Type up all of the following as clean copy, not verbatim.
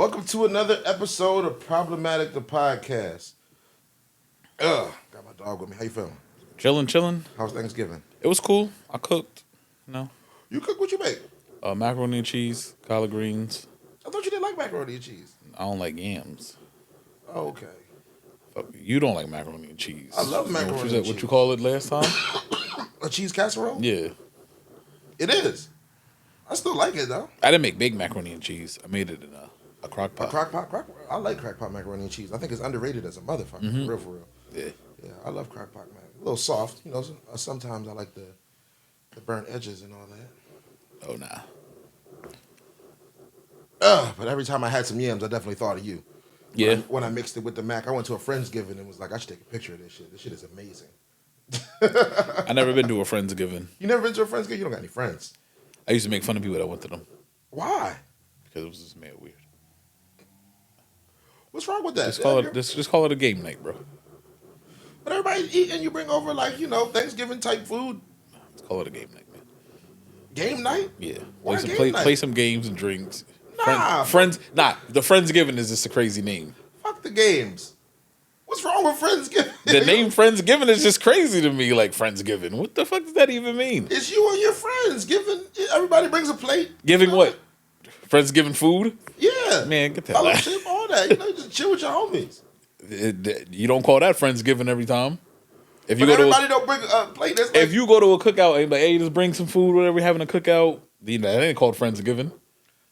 Welcome to another episode of Problematic the Podcast. Got my dog with me. How you feeling? Chilling. How's Thanksgiving? It was cool. I cooked. You cook what you make. Macaroni and cheese, collard greens. I thought you didn't like macaroni and cheese. I don't like yams. Oh, okay. You don't like macaroni and cheese. I love macaroni What and what cheese. you call it last time? A cheese casserole? Yeah. It is. I still like it though. I didn't make big macaroni and cheese. I made it in a crock pot. I like crock pot macaroni and cheese. I think it's underrated as a motherfucker. For real. Yeah. Yeah, I love crock pot mac. A little soft, you know. Sometimes I like the burnt edges and all that. Oh, nah. But every time I had some yams, I definitely thought of you. Yeah. When I mixed it with the mac, I went to a Friendsgiving and was like, I should take a picture of this shit. This shit is amazing. I never been to a Friendsgiving. You never been to a Friendsgiving? You don't got any friends. I used to make fun of people that went to them Why? because it was just mad weird. What's wrong with that? Just call it a game night, bro. But everybody eat and you bring over Thanksgiving type food. Let's call it a game night, man. Game night? Yeah. Why game night? Play some games and drinks. Nah. The Friendsgiving is just a crazy name. Fuck the games. What's wrong with Friendsgiving? The name Friendsgiving is just crazy to me. Like Friendsgiving, what the fuck does that even mean? It's you and your friends giving. Everybody brings a plate. Giving what? Friendsgiving food? Yeah. Man, get that out. Fellowship, all that. Just chill with your homies. You don't call that Friendsgiving every time. If you But go everybody don't bring a plate. That's like, if you go to a cookout and like, hey, just bring some food, whatever, we're having a cookout, that ain't called Friendsgiving.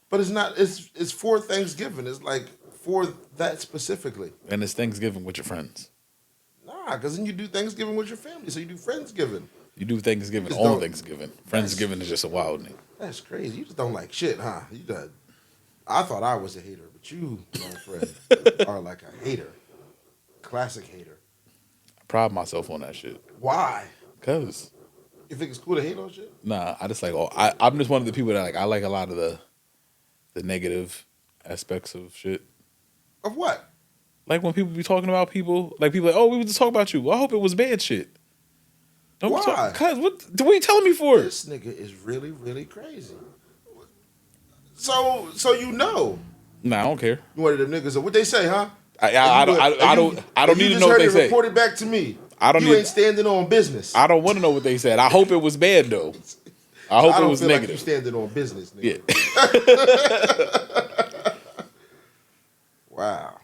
but it's not. It's for Thanksgiving. It's like for that specifically. And it's Thanksgiving with your friends. Nah, because then you do Thanksgiving with your family, so you do Friendsgiving. You do Thanksgiving just on don't- Thanksgiving. Friendsgiving is just a wild name. That's crazy. You just don't like shit, huh? I thought I was a hater, but you, my friend, are like a hater. Classic hater. I pride myself on that shit. Why? Cause You think it's cool to hate on shit? nah, I just like I'm just one of the people that I like a lot of the negative aspects of shit. Of what? Like when people be talking about people, like people like, oh, we were just talking about you. Well, I hope it was bad shit. Don't Why? Cause what are you telling me for? This nigga is really, really crazy. So you know. Nah, I don't care. You one of them niggas. What they say, huh? I don't need to know what they say. Report it back to me. I don't you need- ain't standing on business. I don't want to know what they said. I hope it was bad though. I hope I it don't was feel negative. like you standing on business, nigga. Yeah. Wow.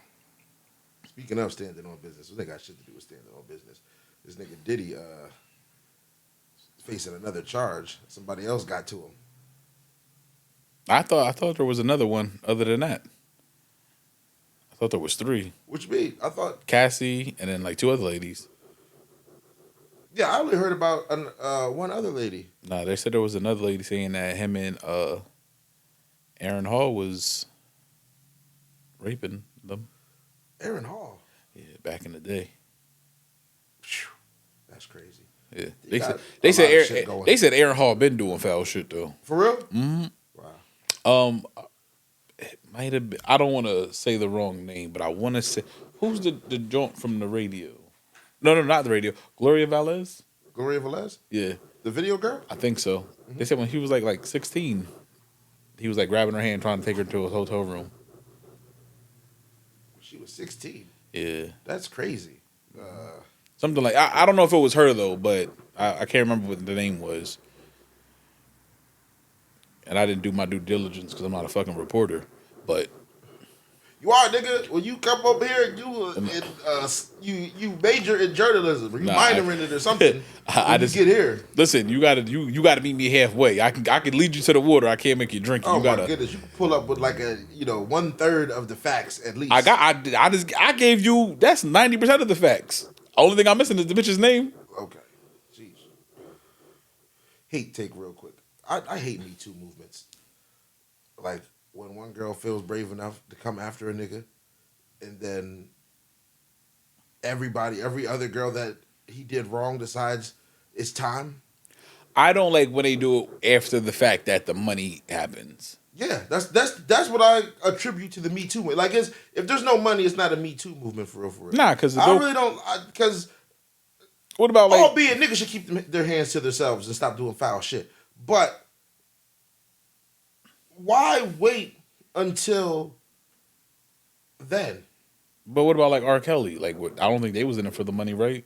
Speaking of standing on business, they got shit to do with standing on business. This nigga Diddy facing another charge. Somebody else got to him. I thought there was another one other than that. I thought there was 3. Which mean, I thought, Cassie and then like 2 other ladies. yeah, I only heard about one other lady. Nah, they said there was another lady saying that him and Aaron Hall was raping them. Aaron Hall. Yeah, back in the day. Phew, that's crazy. Yeah, They got a lot of shit going. they said Aaron Hall been doing foul shit though. For real? Mm-hmm. Wow. It might have been. I don't want to say the wrong name, but I want to say who's the joint from the radio? No, not the radio. Gloria Velez. Gloria Velez? Yeah, The video girl? I think so. Mm-hmm. They said when he was like 16, he was like grabbing her hand trying to take her to a hotel room. She was 16. Yeah, That's crazy. something like I don't know if it was her though, but I can't remember what the name was. And I didn't do my due diligence because I'm not a fucking reporter. But You are, nigga. When you come up here, you major in journalism, or you minor in it or something. I just get here. Listen, you gotta meet me halfway. I can lead you to the water. I can't make you drink it. Oh You gotta. my goodness, you can pull up with like a 1/3 of the facts at least. I gave you that's 90% of the facts. Only thing I'm missing is the bitch's name. Okay, jeez. Hate take real quick. I hate Me Too movements. Like when one girl feels brave enough to come after a nigga, and then every other girl that he did wrong decides it's time. I don't like when they do it after the fact that the money happens. Yeah, that's what I attribute to the Me Too movement. Like, if there's no money, it's not a Me Too movement for real. Nah, because I really don't. Because what about like? albeit niggas should keep their hands to themselves and stop doing foul shit. But why wait until Then, But what about like R. Kelly? Like, what, I don't think they was in it for the money, right?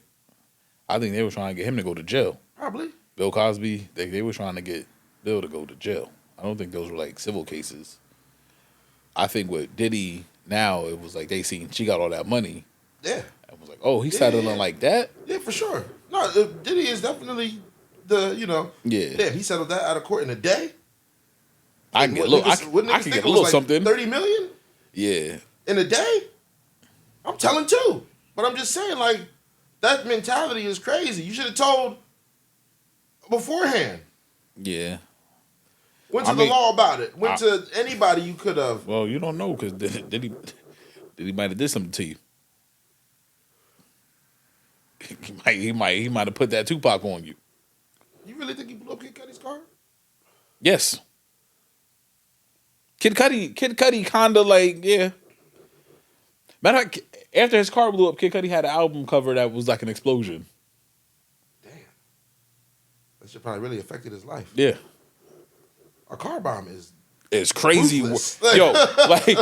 I think they were trying to get him to go to jail. probably. Bill Cosby, they were trying to get Bill to go to jail. I don't think those were like civil cases. I think with Diddy now, it was like they seen she got all that money Yeah. and was like, oh, he's settling yeah. like that? Yeah, for sure. No, Diddy is definitely Yeah. Damn, he settled that out of court in a day. I can get a little, I What can niggas get think a it was little like something. 30 million Yeah. in a day? I'm telling too. But I'm just saying, like, that mentality is crazy. You should have told beforehand. Yeah. Went to the law about it. Went to anybody you could have. Well, you don't know because Diddy might have did something to you. He might have put that Tupac on you. You really think he blew up Kid Cudi's car? Yes. Kid Cudi kinda like, yeah. Matter of fact, after his car blew up, Kid Cudi had an album cover that was like an explosion. Damn. That shit probably really affected his life. Yeah. A car bomb is It's crazy. ruthless. Yo, like,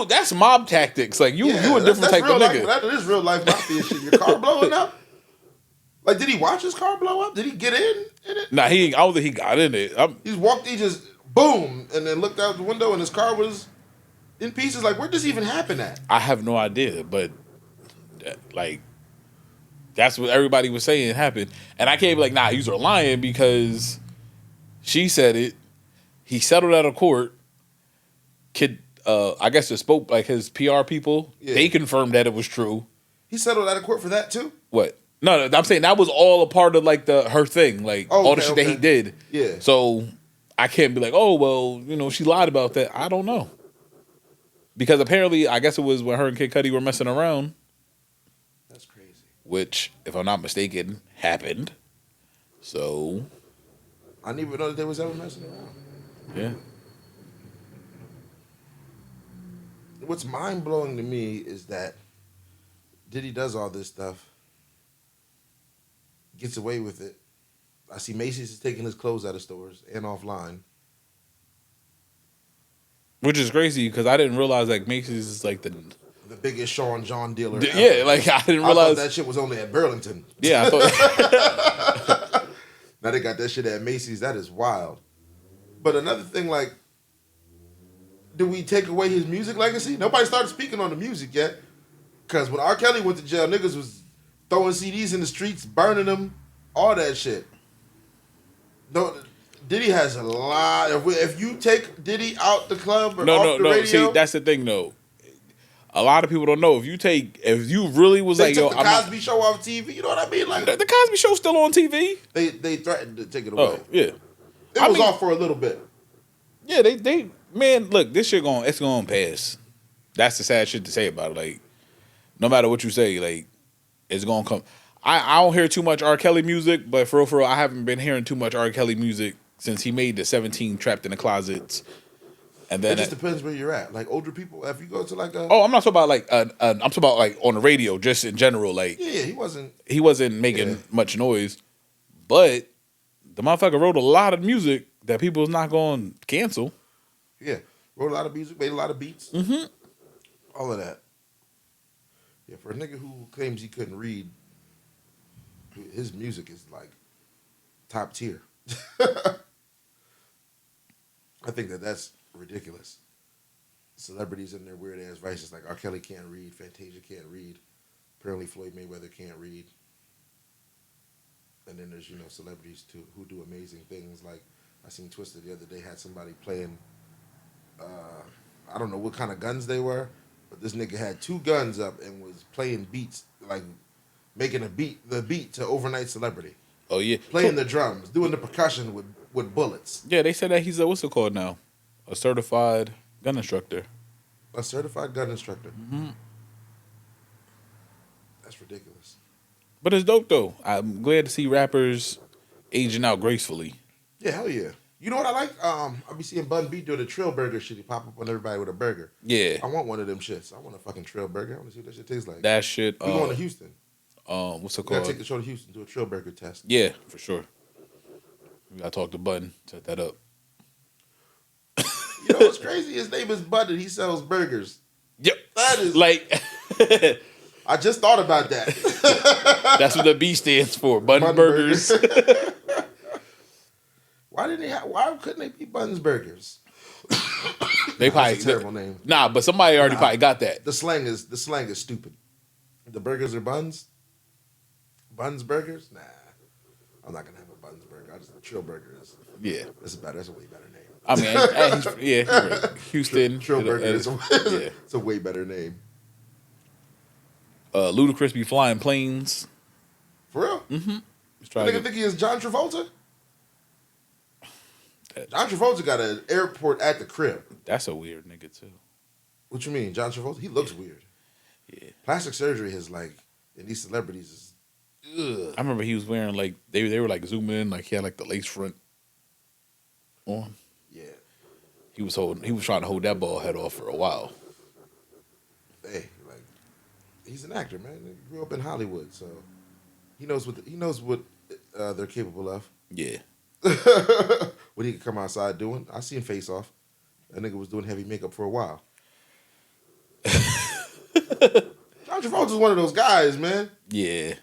that's mob tactics. Like, you a different type of nigga. That is real life mafia shit. Your car blowing up? Like, did he watch his car blow up? Did he get in it? Nah, I don't think he got in it. He just, boom, and then looked out the window and his car was in pieces. Like, where does this even happen at? I have no idea, but, like, that's what everybody was saying happened. And I can't be like, nah, you are lying because she said it. He settled out of court. I guess it spoke like his PR people. Yeah. They confirmed that it was true. He settled out of court for that too? What? No, I'm saying that was all a part of like her thing, like all the shit that he did. Yeah. So I can't be like, oh well, she lied about that. I don't know. Because apparently, I guess it was when her and Kid Cudi were messing around. That's crazy. Which, if I'm not mistaken, happened. So I didn't even know that they was ever messing around. yeah. What's mind blowing to me is that Diddy does all this stuff, gets away with it. I see Macy's is taking his clothes out of stores and offline. Which is crazy because I didn't realize like Macy's is like the biggest Sean John dealer ever. Yeah, like I didn't realize I thought that shit was only at Burlington. Yeah, I thought now they got that shit at Macy's. That is wild. But another thing, like, do we take away his music legacy? Nobody started speaking on the music yet. Because when R. Kelly went to jail, niggas was throwing CDs in the streets, burning them, all that shit. No, Diddy has a lot. If you take Diddy out the club or off the radio, see, that's the thing though. A lot of people don't know. If you really was they like, took yo, the Cosby Show off TV. You know what I mean? Like the Cosby Show's still on TV. They threatened to take it away. Oh yeah, it was off for a little bit. Yeah, they man, look, this shit it's gonna pass. That's the sad shit to say about it. Like, no matter what you say, like, it's gonna come. I don't hear too much R. Kelly music, but for real, I haven't been hearing too much R. Kelly music since he made the 17 Trapped in the Closets. And then it just depends where you're at. Like older people, if you go to like a I'm not talking about like I'm talking about like on the radio, just in general. Like he wasn't making much noise, but the motherfucker wrote a lot of music that people's not going to cancel. Yeah, wrote a lot of music, made a lot of beats, all of that. Yeah, for a nigga who claims he couldn't read, his music is like top tier. I think that's ridiculous. Celebrities in their weird ass vices, like R. Kelly can't read, Fantasia can't read, apparently Floyd Mayweather can't read, and then there's celebrities too who do amazing things. Like I seen Twisted the other day had somebody playing, I don't know what kind of guns they were, but this nigga had 2 guns up and was playing beats, like making the beat to Overnight Celebrity. Oh yeah, playing the drums, doing the percussion with bullets. Yeah, they said that he's what's it called now? A certified gun instructor. A certified gun instructor. Mm-hmm. That's ridiculous. But it's dope though. I'm glad to see rappers aging out gracefully. Yeah, hell yeah. You know what I like? I be seeing Bun B doing the Trill Burger shit. He pop up on everybody with a burger. Yeah. I want one of them shits. I want a fucking Trill Burger. I want to see what that shit tastes like. That shit. We going to Houston. What's it We called? gotta take the show to Houston, do a Trill Burger test. Yeah, for sure. We gotta talk to Button, set that up. You know what's crazy? His name is Button. He sells burgers. Yep. That is Like I just thought about that. that's what the B stands for. Bun Bun burgers. Why couldn't they be Buns Burgers? They probably That's a terrible name. Nah, but somebody already probably got that. The slang is stupid. The burgers are buns. Buns burgers? Nah, I'm not gonna have a Buns burger. I just Trill Burger is. Yeah. That's a way better name. I mean, you're right. Houston. Trill Burger is yeah. it's a way better name. Ludacris be flying planes. For real? Mm-hmm. Nigga think he is John Travolta? John Travolta got an airport at the crib. That's a weird nigga too. What you mean, John Travolta? He looks weird. Yeah. Plastic surgery is like in these celebrities is. Ugh. I remember he was wearing like they were like zooming in like he had like the lace front on. Yeah. He was trying to hold that bald head off for a while. Hey, like he's an actor, man. He grew up in Hollywood, so he knows what they're capable of. Yeah. What he could come outside doing. I seen Face Off. That nigga was doing heavy makeup for a while. John Travolta's one of those guys, man. Yeah.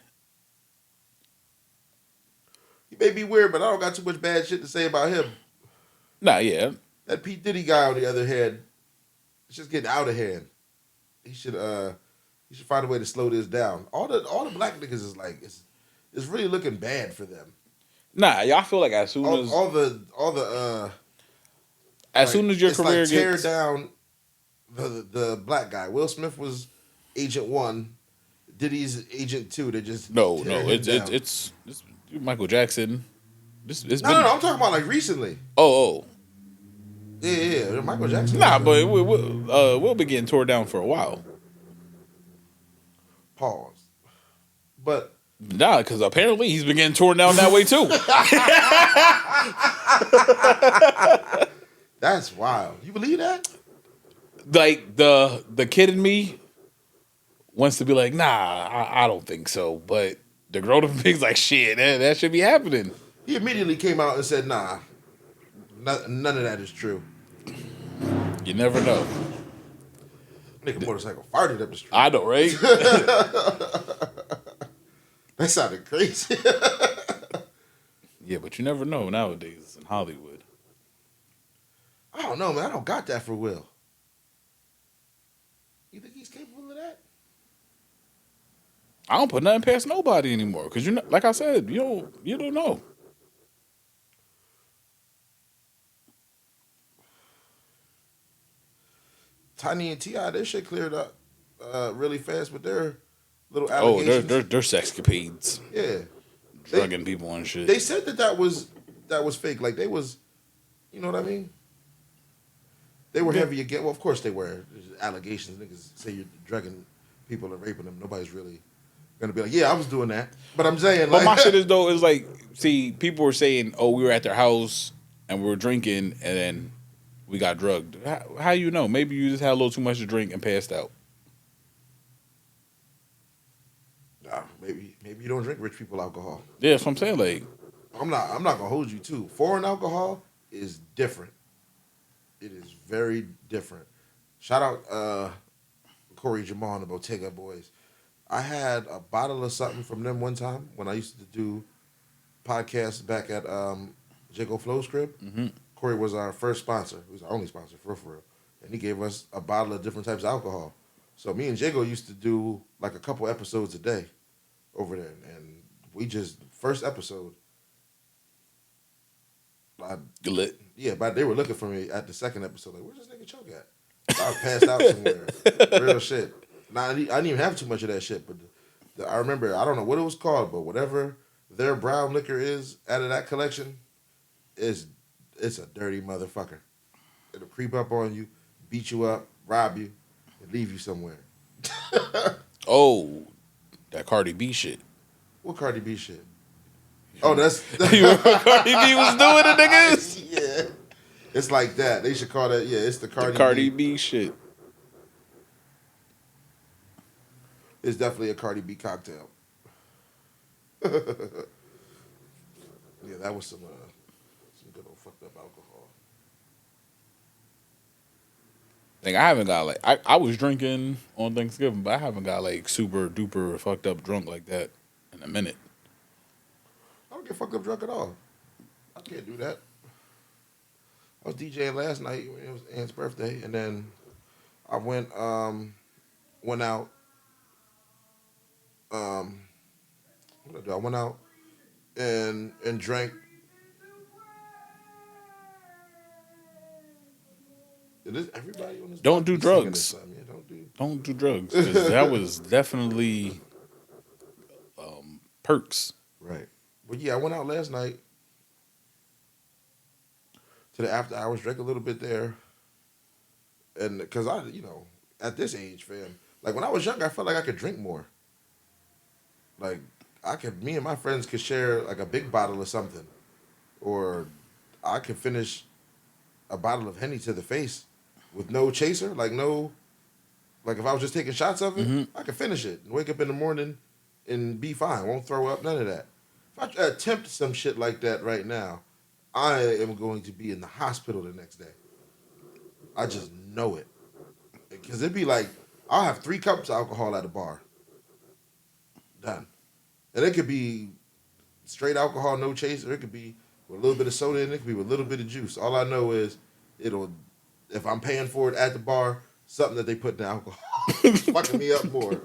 He may be weird, but I don't got too much bad shit to say about him. Nah, yeah. That P. Diddy guy, on the other hand, it's just getting out of hand. He should find a way to slow this down. All the black niggas is like it's really looking bad for them. Nah, y'all feel like as soon as your career tear gets down the black guy. Will Smith was Agent 1. Diddy's Agent 2. They just it's Michael Jackson. It's no, I'm talking about like recently. Oh. Yeah, Michael Jackson. Nah, but we'll be getting tore down for a while. Pause. But nah, because apparently he's been getting torn down that way too. That's wild. You believe that? Like the kid in me wants to be like, nah, I don't think so. But the grown up thing's like, shit, that should be happening. He immediately came out and said, nah, none of that is true. You never know. Nigga motorcycle farted up the street. I know, right? That sounded crazy. Yeah, but you never know nowadays in Hollywood. I don't know, man. I don't got that for Will. You think he's capable of that? I don't put nothing past nobody anymore because you're not, like I said, you don't know. Tiny and T.I., their shit cleared up really fast with their little allegations. Oh, they're sexcapades. Yeah. Drugging people and shit. They said that was fake. Like they was, you know what I mean? They were heavy again. Well, of course they were. There's allegations. Niggas say you're drugging people and raping them. Nobody's really gonna be like, yeah, I was doing that. But I'm saying, like, but my shit is though is like, see, people were saying, oh, we were at their house and we were drinking and then we got drugged. How you know? Maybe you just had a little too much to drink and passed out. Nah, maybe you don't drink rich people alcohol. Yeah, that's what I'm saying. Like, I'm not gonna hold you too. Foreign alcohol is different. It is very different. Shout out Corey Jamal and the Bottega Boys. I had a bottle of something from them one time when I used to do podcasts back at Jago Flow's crib. Mm-hmm. Corey was our first sponsor. He was our only sponsor, for real. And he gave us a bottle of different types of alcohol. So me and Jago used to do like a couple episodes a day over there. And we just, first episode, lit. Yeah, but they were looking for me at the second episode. Like, where's this nigga Choke at? I was passed out somewhere. Real shit. Now, I didn't even have too much of that shit, but I remember, I don't know what it was called, but whatever their brown liquor is out of that collection, it's a dirty motherfucker. It'll creep up on you, beat you up, rob you, and leave you somewhere. Oh, that Cardi B shit. What Cardi B shit? Oh, that's... You remember what Cardi B was doing to niggas? Yeah. It's like that. They should call that, yeah, it's the Cardi B shit. It's definitely a Cardi B cocktail. Yeah, that was some good old fucked up alcohol. Like I haven't got like I was drinking on Thanksgiving, but I haven't got like super duper fucked up drunk like that in a minute. I don't get fucked up drunk at all. I can't do that. I was DJing last night when it was Aunt's birthday, and then I went out. What did I do? I went out and drank. Is everybody on this? Don't block do be singing drugs. this time? Yeah, don't do. Don't do drugs, 'cause that was definitely perks. Right. But yeah, I went out last night to the after hours, drank a little bit there, and because at this age, fam, like when I was younger, I felt like I could drink more. Like me and my friends could share like a big bottle of something, or I could finish a bottle of Henny to the face with no chaser, like if I was just taking shots of it, I could finish it and wake up in the morning and be fine, won't throw up, none of that. If I attempt some shit like that right now, I am going to be in the hospital the next day. I just know it. Because it'd be like, I'll have 3 cups of alcohol at a bar. Done. And it could be straight alcohol, no chaser. It could be with a little bit of soda in it. It could be with a little bit of juice. All I know is if I'm paying for it at the bar, something that they put in the alcohol is fucking me up more.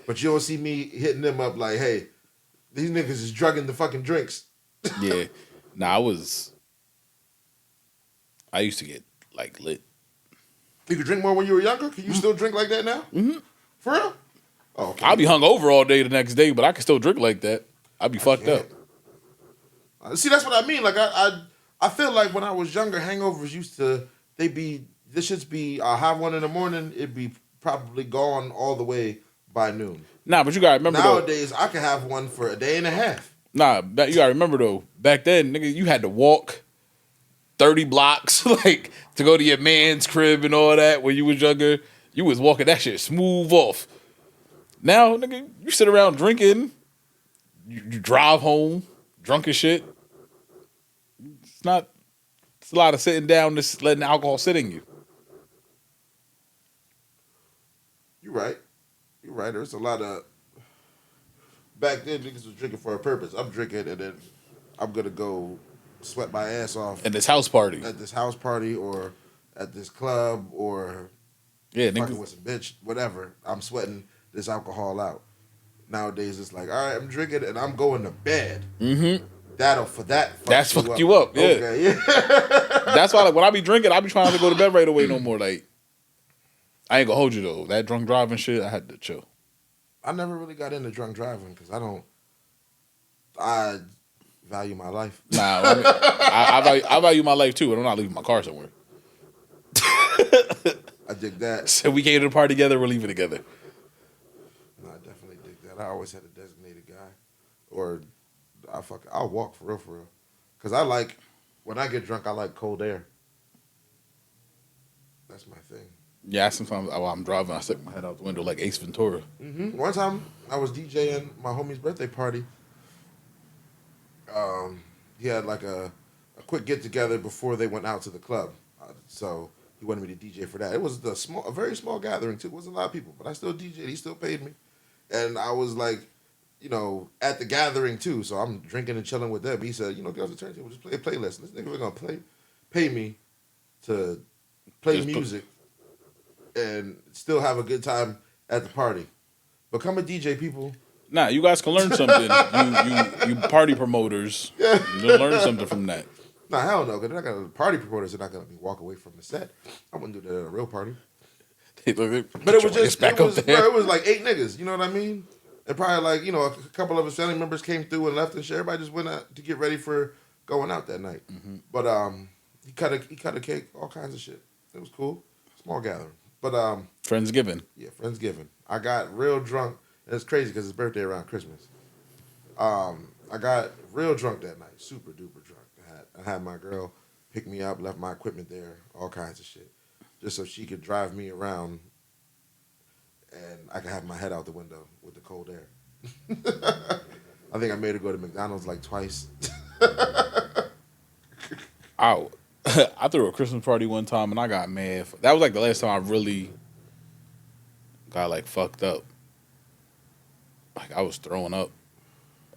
But you don't see me hitting them up like, hey, these niggas is drugging the fucking drinks. Yeah. Nah, I used to get like lit. You could drink more when you were younger? Can you still drink like that now? Mm-hmm. For real? Oh, okay. I'll be hungover all day the next day, but I can still drink like that. I'll be fucked up. See, that's what I mean. Like I feel like when I was younger, hangovers this should be, I'll have one in the morning, it'd be probably gone all the way by noon. Nah, but you gotta remember nowadays I can have one for a day and a half. Nah, you gotta remember though, back then, nigga, you had to walk 30 blocks like to go to your man's crib and all that when you was younger. You was walking that shit smooth off. Now, nigga, you sit around drinking, you drive home, drunk as shit. It's a lot of sitting down, just letting the alcohol sit in you. You're right. There's a lot of, back then niggas was drinking for a purpose. I'm drinking and then I'm gonna go sweat my ass off And this house party. at this house party or at this club or Yeah, fucking niggas. with some bitch, whatever. I'm sweating this alcohol out. Nowadays it's like, all right, I'm drinking and I'm going to bed. Mm-hmm. That's fuck you up. Yeah. Okay, yeah. That's why like, when I be drinking, I be trying to go to bed right away no more. Like, I ain't gonna hold you though. That drunk driving shit, I had to chill. I never really got into drunk driving because I value my life. Nah, I, mean, I value my life too, but I'm not leaving my car somewhere. I dig that. So we came to the party together, we're leaving together. No, I definitely dig that. I always had a designated guy. Or I'll walk for real. Because when I get drunk, I like cold air. That's my thing. Yeah, sometimes while I'm driving, I stick my head out the window like Ace Ventura. Mm-hmm. One time, I was DJing my homie's birthday party. He had like a quick get together before they went out to the club. So he wanted me to DJ for that. It was a very small gathering too. It wasn't a lot of people, but I still DJed. He still paid me. And I was like, at the gathering too. So I'm drinking and chilling with them. He said, get off the turntable, just play a playlist. This nigga gonna pay me to play Just music and still have a good time at the party. Become a DJ, people. Nah, you guys can learn something. you party promoters. Yeah. You'll learn something from that. Nah, hell no, because they're not gonna party promoters are not gonna walk away from the set. I wouldn't do that at a real party. But But it was it was like 8 niggas, you know what I mean? And probably like, a couple of his family members came through and left and shit. Everybody just went out to get ready for going out that night. Mm-hmm. But he cut a cake, all kinds of shit. It was cool. Small gathering. But Friendsgiving. yeah, Friendsgiving. I got real drunk. And it's crazy because it's birthday around Christmas. I got real drunk that night, super duper drunk. I had my girl pick me up, left my equipment there, all kinds of shit, just so she could drive me around, and I could have my head out the window with the cold air. I think I made her go to McDonald's like twice. Ow. I threw a Christmas party one time and I got mad. That was like the last time I really got like fucked up. Like I was throwing up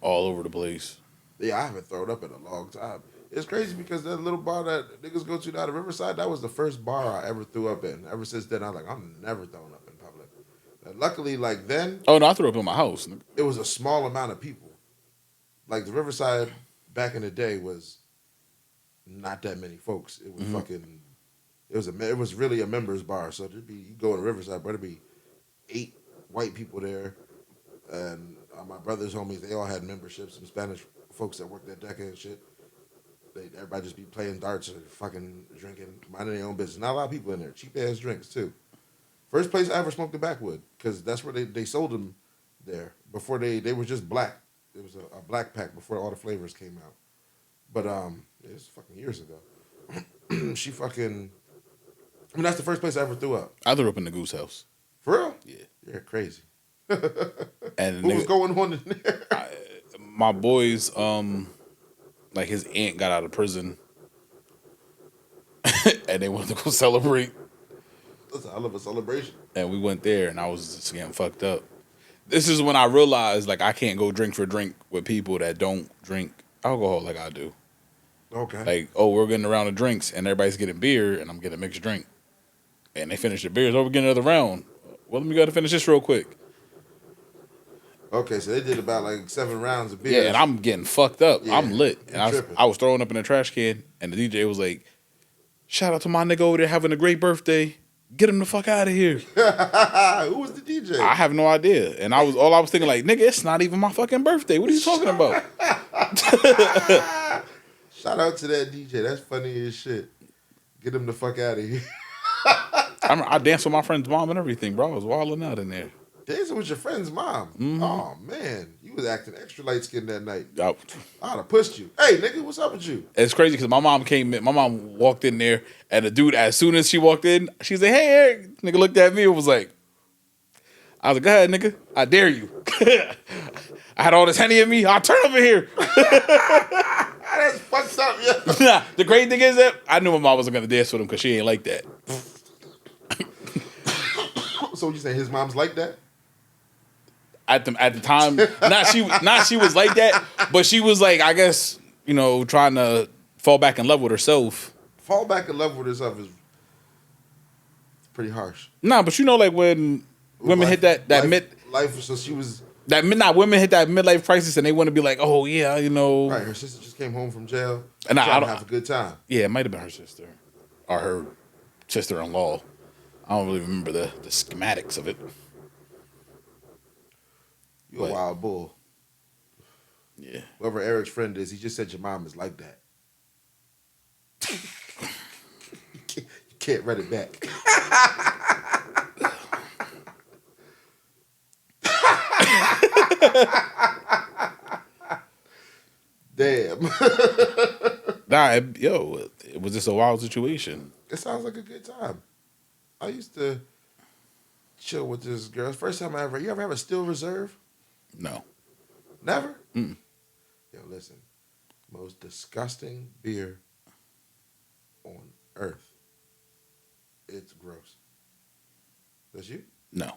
all over the place. Yeah, I haven't thrown up in a long time. It's crazy because that little bar that niggas go to down at Riverside, that was the first bar I ever threw up in. Ever since then, I was like, I'm never throwing up in public. And luckily, like then, Oh no, I threw up in my house. it was a small amount of people. Like the Riverside back in the day was not that many folks. It was fucking. It was really a members bar. So there'd be you go to Riverside, but there'd be 8 white people there, and my brother's homies. They all had memberships. Some Spanish folks that worked at Decca and shit. Everybody just be playing darts or fucking drinking, minding their own business. Not a lot of people in there. Cheap ass drinks too. First place I ever smoked a backwood because that's where they sold them there. Before they were just black. It was a black pack before all the flavors came out. But it was fucking years ago. She fucking. I mean, that's the first place I ever threw up. I threw up in the Goose House. For real? Yeah. You're crazy. And What was going on in there? my boys, like his aunt got out of prison, and they wanted to go celebrate. That's a hell of a celebration. And we went there, and I was just getting fucked up. This is when I realized, like, I can't go drink for drink with people that don't drink alcohol like I do. Okay. Like, oh, we're getting a round of drinks, and everybody's getting beer, and I'm getting a mixed drink. And they finish their beers. Oh, we're getting another round. Well, let me go to finish this real quick. Okay, so they did about like 7 rounds of beer. Yeah, and I'm getting fucked up. Yeah, I'm lit. And tripping. I was throwing up in a trash can, and the DJ was like, shout out to my nigga over there having a great birthday. Get him the fuck out of here. Who was the DJ? I have no idea. And I was thinking like, nigga, it's not even my fucking birthday. What are you talking about? Shout out to that DJ. That's funny as shit. Get him the fuck out of here. I danced with my friend's mom and everything, bro. I was wilding out in there. Dancing with your friend's mom. Mm-hmm. Oh man, you was acting extra light skinned that night. I- I'd have pushed you. Hey nigga, what's up with you? It's crazy because my mom walked in there, and the dude, as soon as she walked in, she said, hey, Eric. Nigga looked at me and was like, I was like, go ahead, nigga. I dare you. I had all this Henny in me. I'll turn over here. That's fucked up, yeah. Nah, the great thing is that I knew my mom wasn't going to dance with him because she ain't like that. So you saying his mom's like that? At the time, not she was like that, but she was like, I guess, trying to fall back in love with herself. Fall back in love with herself is pretty harsh. Nah, but like when women hit that life. So she was women hit that midlife crisis and they want to be like, oh yeah, right. Her sister just came home from jail. And I don't have a good time. Yeah, it might have been her sister or her sister-in-law. I don't really remember the schematics of it. You a wild bull. Yeah. Whoever Eric's friend is, he just said your mom is like that. You can't run it back. Damn. Nah, it was just a wild situation. It sounds like a good time. I used to chill with this girl. First time you ever have a Steel Reserve? No. Never? Mm. Yo, listen. Most disgusting beer on earth. It's gross. That's you? No.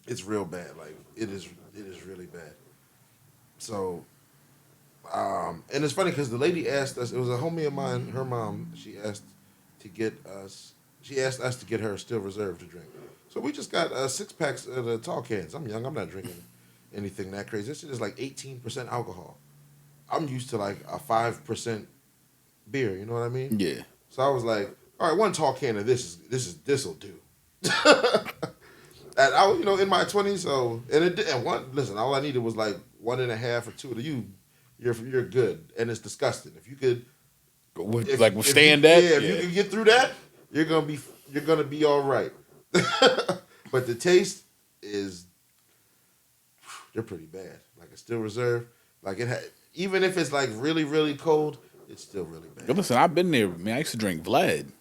It's real bad. Like it is really bad. So and it's funny because the lady asked us, it was a homie of mine, her mom, she asked us to get her a Steel Reserve to drink. So we just got 6-packs of the tall cans. I'm young, I'm not drinking anything that crazy. This shit is like 18% alcohol. I'm used to like a 5% beer, you know what I mean? Yeah. So I was like, all right, 1 tall can of this'll do. And I was, in my 20s, so listen, all I needed was like 1.5 or 2 of you. You're good, and it's disgusting. If you could, withstand that, if you can get through that, you're gonna be all right. But the taste is, they're pretty bad. Like a Steel Reserve, like even if it's like really really cold, it's still really bad. But listen, I've been there, man. I used to drink Vlad,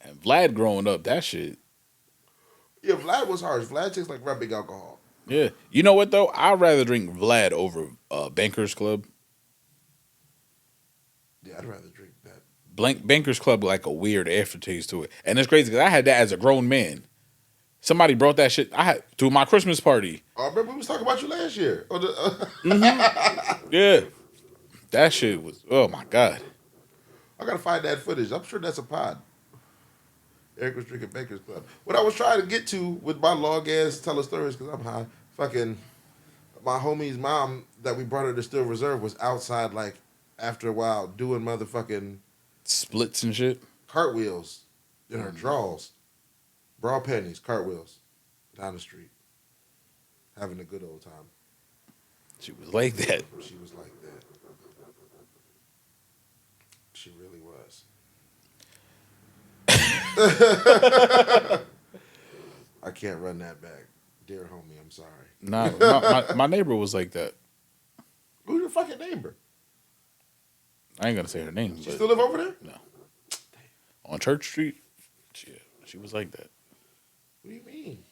and Vlad growing up, that shit. Yeah, Vlad was harsh. Vlad tastes like rubbing alcohol. Yeah. You know what, though? I'd rather drink Vlad over Bankers Club. Yeah, I'd rather drink that. Bankers Club like a weird aftertaste to it, and it's crazy because I had that as a grown man. Somebody brought that shit. I had to my Christmas party. Oh, I remember we was talking about you last year. Yeah, that shit was. Oh my god. I gotta find that footage. I'm sure that's a pod. Eric was drinking Baker's Club. What I was trying to get to with my long ass tell stories because I'm high. Fucking my homie's mom that we brought her to Still Reserve was outside like after a while doing motherfucking Splits and shit. cartwheels in her drawers, bra panties, cartwheels down the street, having a good old time. She was like that. She was like that. She really was. I can't run that back. Dear homie, I'm sorry. Nah, my neighbor was like that. Who's your fucking neighbor? I ain't gonna say her name. She But still live over there? no. On Church Street, yeah, she was like that. What do you mean?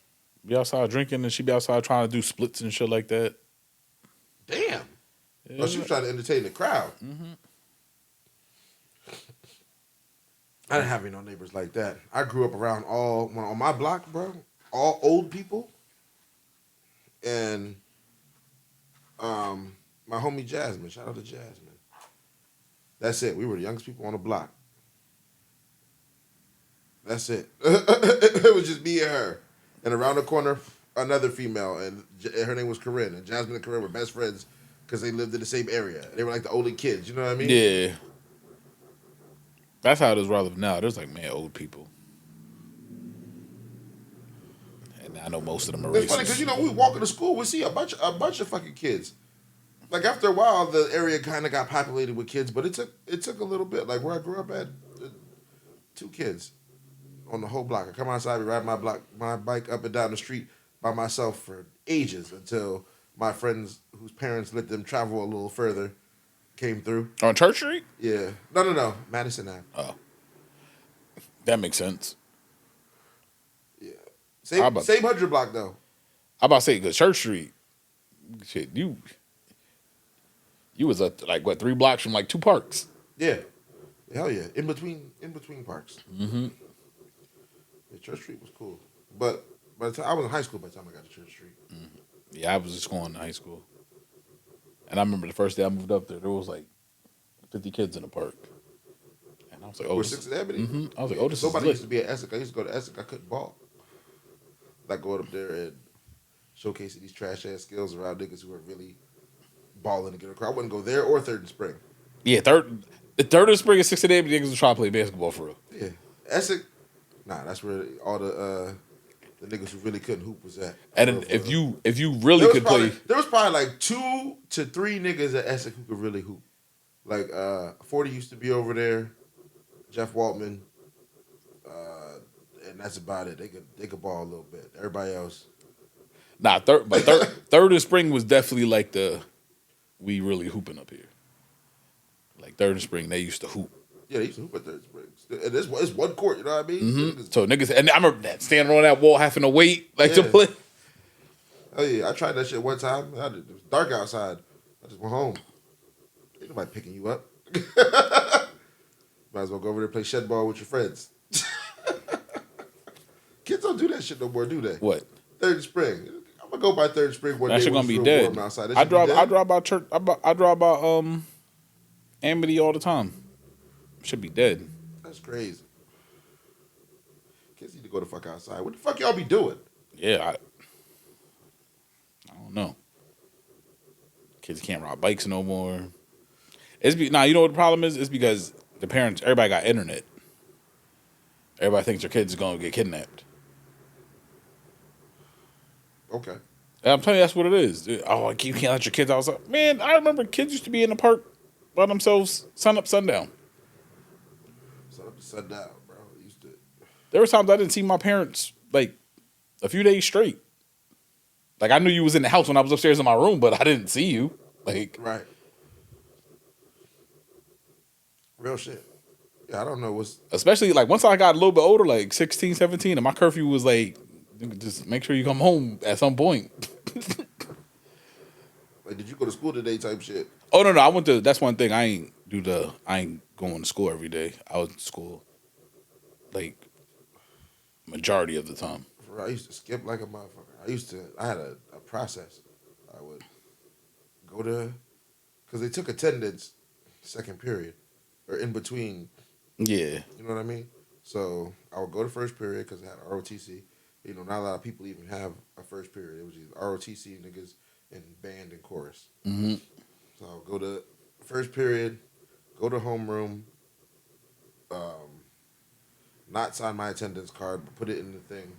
Be outside drinking and she be outside trying to do splits and shit like that. Damn. Yeah. Oh, she was trying to entertain the crowd. Mm-hmm. I didn't have any no neighbors like that. I grew up around on my block, bro, all old people. And my homie Jasmine, shout out to Jasmine. That's it. We were the youngest people on the block. That's it. It was just me and her. And around the corner, another female, and her name was Corinne. And Jasmine and Corinne were best friends because they lived in the same area. They were like the older kids, you know what I mean? Yeah. That's how it is rather now. There's like, man, old people. And I know most of them are It's racist. funny because, we walk into school, we see a bunch of fucking kids. Like, after a while, the area kind of got populated with kids, but it took a little bit. Like, where I grew up at, 2 kids on the whole block. I come outside, we ride my bike up and down the street by myself for ages until my friends, whose parents let them travel a little further, came through. On Church Street? Yeah. No. Madison Ave. Oh. That makes sense. Yeah. How about- Same 100 block, though. I about to say, because Church Street, shit, you was like, what, 3 blocks from like 2 parks? Yeah. Hell yeah. In between parks. Mm-hmm. Yeah, Church Street was cool. But by the time I was in high school by the time I got to Church Street. Yeah, I was just going to high school. And I remember the first day I moved up there was like 50 kids in the park. And I was like, oh, We're this 6th Avenue? Mm-hmm. I was like, oh, this Nobody is used to be at Essex. I used to go to Essex. I couldn't ball. Like going up there and showcasing these trash ass skills around niggas who are really balling to get a crowd. I wouldn't go there or 3rd and Spring. Yeah, third and Spring and 6th and Avenue niggas was trying to play basketball for real. Yeah. Essex, that's where all the niggas who really couldn't hoop was at. And then if you really could play, there was probably like 2 to 3 niggas at Essex who could really hoop. Like 40 used to be over there, Jeff Waltman, and that's about it. They could ball a little bit. Everybody else, third and Spring was definitely like we really hooping up here. Like 3rd and Spring, they used to hoop. yeah, they used to hoop at 3rd Spring. And it's one court, you know what I mean? Mm-hmm. So niggas, and I remember that standing on that wall having to wait to Yeah. play. Oh yeah, I tried that shit one time. It was dark outside. I just went home. Ain't nobody picking you up. Might as well go over there and play shed ball with your friends. Kids don't do that shit no more, do they? What? 3rd and Spring. I'm gonna go by 3rd and Spring one That day. shit when gonna it's be real dead. warm outside. That I shit be dead? drive by church. I drive by Amity all the time. Should be dead. That's crazy. Kids need to go the fuck outside. What the fuck y'all be doing? Yeah, I don't know. Kids can't ride bikes no more. You know what the problem is? It's because everybody got internet. Everybody thinks their kids are gonna get kidnapped. Okay. And I'm telling you, that's what it is. Oh, you can't let your kids outside. Man, I remember kids used to be in the park by themselves, sun up, sundown. Sun up to sundown, bro. Used to. There were times I didn't see my parents like a few days straight. Like I knew you was in the house when I was upstairs in my room, but I didn't see you. Like Right. Real shit. Yeah, I don't know what's. especially like once I got a little bit older, like 16, 17, and my curfew was like, just make sure you come home at some point. Like, did you go to school today type shit? Oh no, I went to. That's one thing I ain't I ain't going to school every day. I was in school like majority of the time. I used to skip like a motherfucker. I had a process. I would go to, because they took attendance second period or in between. Yeah. You know what I mean? So I would go to first period because I had ROTC. You know, not a lot of people even have a first period. It was either ROTC niggas and band and chorus. Mm-hmm. So I'll go to first period, go to homeroom, not sign my attendance card, but put it in the thing,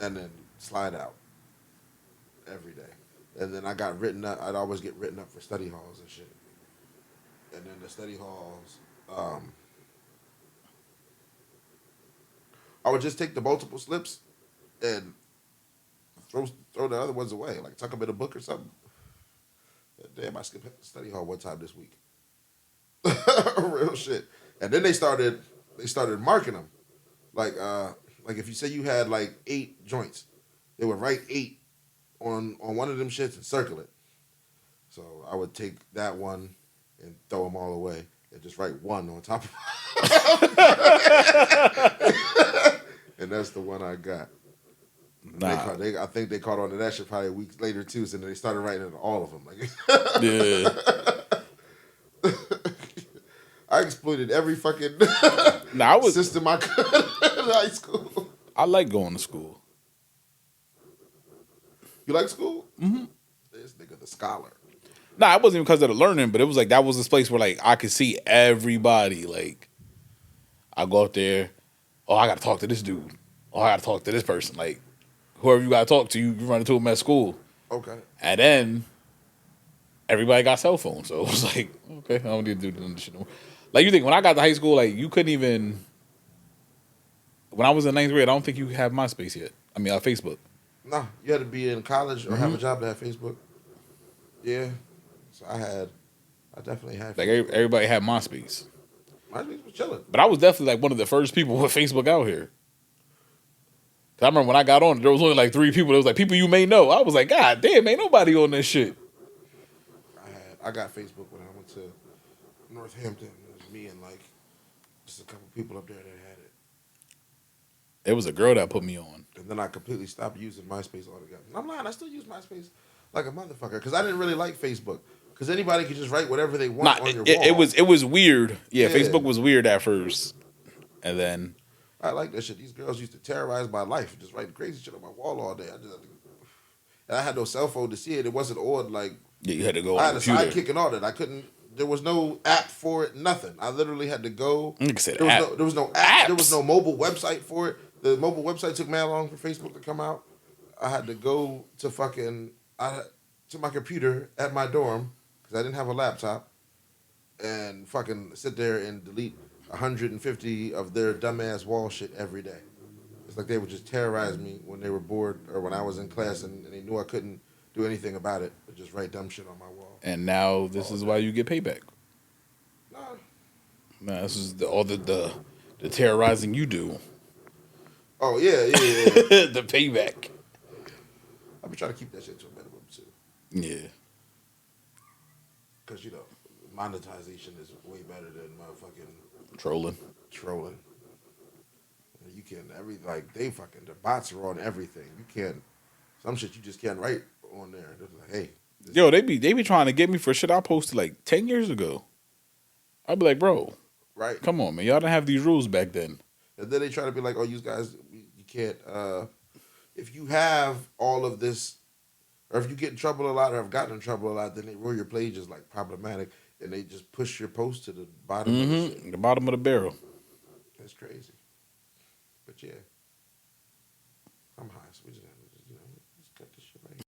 and then slide out every day. And then I got written up. I'd always get written up for study halls and shit. And then the study halls, I would just take the multiple slips and throw the other ones away, like tuck them in a book or something. Damn, I skipped the study hall one time this week. Real shit. And then they started marking them, like if you say you had like 8 joints, they would write 8 on one of them shits and circle it. So I would take that one and throw them all away and just write 1 on top of and that's the one I got. Nah. I think they caught on to that shit probably weeks later too, so then they started writing it all of them. Like, Yeah. I exploited every fucking system I could in high school. I like going to school. You like school? Mm-hmm. This nigga the scholar. Nah, it wasn't even because of the learning, but it was like that was this place where like I could see everybody. Like I go up there, oh, I gotta talk to this dude. Oh, I gotta talk to this person. Like whoever you gotta talk to, you run into them at school. Okay. And then everybody got cell phones, so it was like, okay, I don't need to do this shit no more. Like you think when I got to high school, like you couldn't even. When I was in 9th grade, I don't think you could have MySpace yet. I mean, Facebook. No, you had to be in college or have a job to have Facebook. Yeah. So I definitely had Like Facebook. everybody had MySpace. MySpace was chilling. But I was definitely like one of the first people with Facebook out here. Cause I remember when I got on, there was only like 3 people. There was like people you may know. I was like, God damn, ain't nobody on this shit. I got Facebook when I went to Northampton. It was me and like just a couple people up there that had it. It was a girl that put me on. And then I completely stopped using MySpace altogether. And I'm lying, I still use MySpace like a motherfucker because I didn't really like Facebook because anybody could just write whatever they want on your wall. It was weird. Yeah, Facebook was weird at first, and then I like that shit. These girls used to terrorize my life, just writing crazy shit on my wall all day. And I had no cell phone to see it. It wasn't on like. Yeah, you had to go. I had a sidekick and all that. I couldn't. There was no app for it. Nothing. I literally had to go. There was no app. Apps. There was no mobile website for it. The mobile website took mad long for Facebook to come out. I had to go to to my computer at my dorm because I didn't have a laptop, and fucking sit there and delete 150 of their dumbass wall shit every day. It's like they would just terrorize me when they were bored or when I was in class and they knew I couldn't do anything about it, but just write dumb shit on my wall. And now this is why you get payback. Nah, this is all the terrorizing you do. Oh yeah. The payback. I've been trying to keep that shit to a minimum too. Yeah. Because monetization is way better than motherfucking Trolling. You can the bots are on everything. You can't some shit you just can't write on there. They're like, hey. Yo, they be trying to get me for shit I posted like 10 years ago. I'd be like, bro, right? Come on, man. Y'all didn't have these rules back then. And then they try to be like, oh, you guys, you can't. If you have all of this, or if you get in trouble a lot, or have gotten in trouble a lot, then they rule your page as like problematic, and they just push your post to the bottom. Of the shit. The bottom of the barrel. That's crazy. But yeah, I'm high, so we just cut this shit right